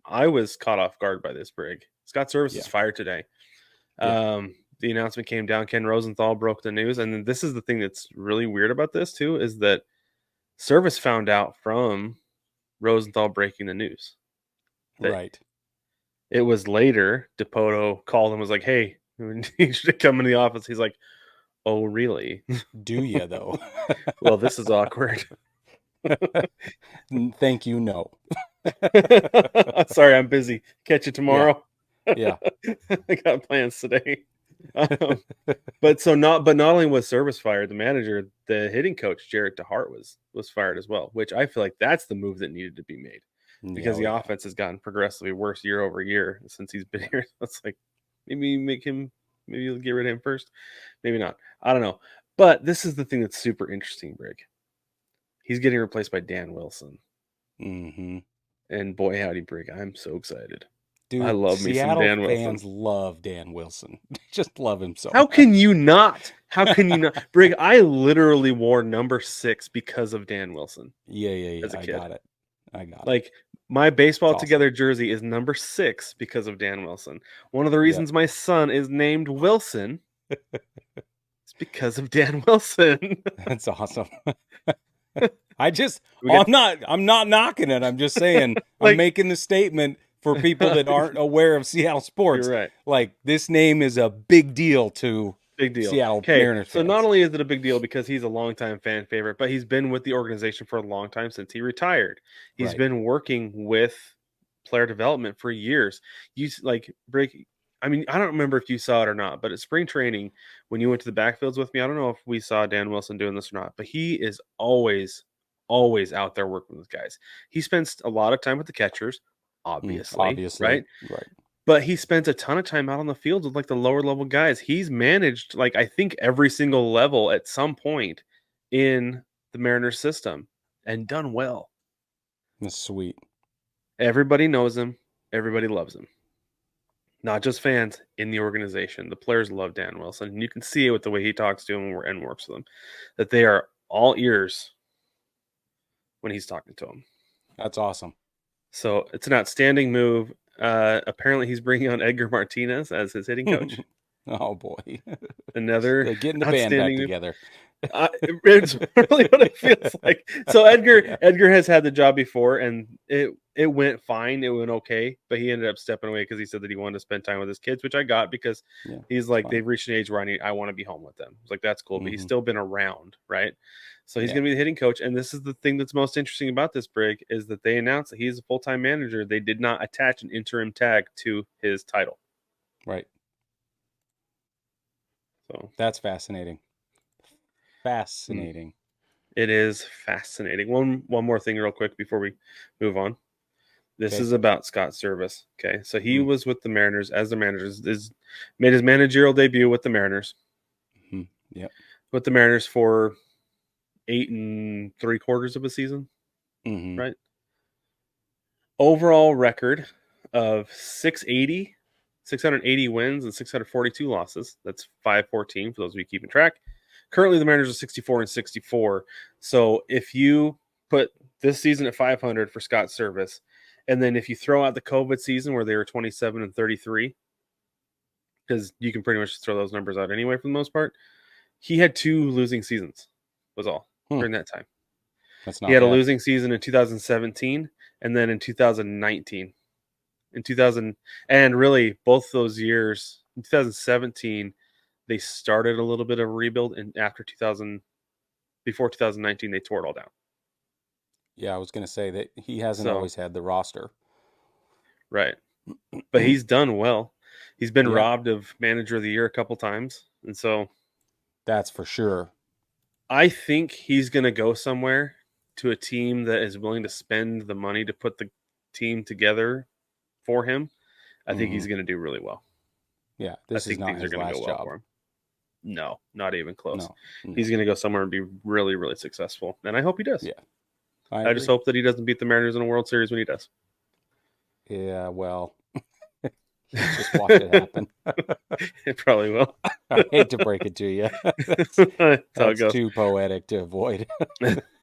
I was caught off guard by this, Brig. Scott Servais Yeah. is fired today. Yeah. The announcement came down. Ken Rosenthal broke the news, and this is the thing that's really weird about this too, is that Servais found out from Rosenthal breaking the news. That Right. it was later. Dipoto called and was like, "Hey, you should come in the office." He's like, "Oh, really? Do you though? Well, this is awkward." Thank you. No. Sorry, I'm busy. Catch you Yeah. tomorrow. Yeah. I got plans today. But not only was Service fired, the manager, the hitting coach Jarrett DeHart was fired as well, which I feel like that's the move that needed to be made Yeah. because Oh, the yeah. offense has gotten progressively worse year over year since he's been here. It's like maybe maybe get rid of him first, maybe not. I don't know. But this is the thing that's super interesting, Brig. He's getting replaced by Dan Wilson, Mm-hmm. and boy howdy, Brig, I'm so excited. I Dude, love me some Seattle Dan Wilson. fans love Dan Wilson. They just love him so How much. can you not? How can you not? Brig, I literally wore number 6 because of Dan Wilson Yeah, yeah, as yeah. a I kid. got it. I got it. Like my It's baseball awesome. together jersey is number 6 because of Dan Wilson. One of the Yep. reasons my son is named Wilson is because of Dan Wilson. That's awesome. We get I'm not knocking it. I'm just saying, I'm like making the statement for people that aren't aware of Seattle you're sports. right. Like, this name is a big deal to Big deal. Seattle Okay, Mariners so not fans. only is it a big deal because he's a longtime fan favorite, but he's been with the organization for a long time since he retired. He's Right. been working with player development for years. Like break. I mean, I don't remember if you saw it or not, but at spring training, when you went to the backfields with me, I don't know if we saw Dan Wilson doing this or not, but he is always out there working with guys. He spends a lot of time with the catchers, obviously, Obviously. right? Right. But he spends a ton of time out on the field with like the lower level guys. He's managed like I think every single level at some point in the Mariners system and done well. That's sweet. Everybody knows him. Everybody loves him. Not just fans in the organization. The players love Dan Wilson. And you can see it with the way he talks to them and works with them, that they are all ears when he's talking to them. That's awesome. So it's an outstanding move. Apparently, he's bringing on Edgar Martinez as his hitting coach. Oh, boy. Another They're getting the band back outstanding move. together. It's really what it feels like. So Yeah. Edgar has had the job before, and it went fine. It went okay, but he ended up stepping away because he said that he wanted to spend time with his kids, which I got because Yeah. he's like Fine. they've reached an age where I want to be home with them. It's like that's cool, but he's still been around, right? So he's Yeah. going to be the hitting coach, and this is the thing that's most interesting about this, Brig, is that they announced that he's a full-time manager. They did not attach an interim tag to his title. Right. So That's fascinating. Fascinating. it is fascinating. One more thing real quick before we move on. This Okay. is about Scott Servais. Okay. So he was with the Mariners as the manager, made his managerial debut with the Mariners. Yep. With the Mariners for 8 3/4 of a season. Mm-hmm. Right. Overall record of 680 wins and 642 losses. That's 514 for those of you keeping track. Currently, the Mariners are 64-64. So if you put this season at 500 for Scott Servais, and then if you throw out the COVID season where they were 27-33, because you can pretty much throw those numbers out anyway for the most part, he had 2 losing seasons, was all during that time. That's not He had bad. a losing season in 2017 and then in 2019. And really both those years, in 2017, they started a little bit of a rebuild, and before 2019, they tore it all down. Yeah, I was going to say that he hasn't always had the roster. Right. But he's done well. He's been Yeah. robbed of manager of the year a couple times. And so That's for sure. I think he's going to go somewhere to a team that is willing to spend the money to put the team together for him. I think he's going to do really well. Yeah, this is not his last job. For him. No, not even close. No. He's going to go somewhere and be really, really successful. And I hope he does. Yeah. I just hope that he doesn't beat the Mariners in a World Series when he does. Yeah, well, just watch it happen. It probably will. I hate to break it to you. That's That's too poetic to avoid.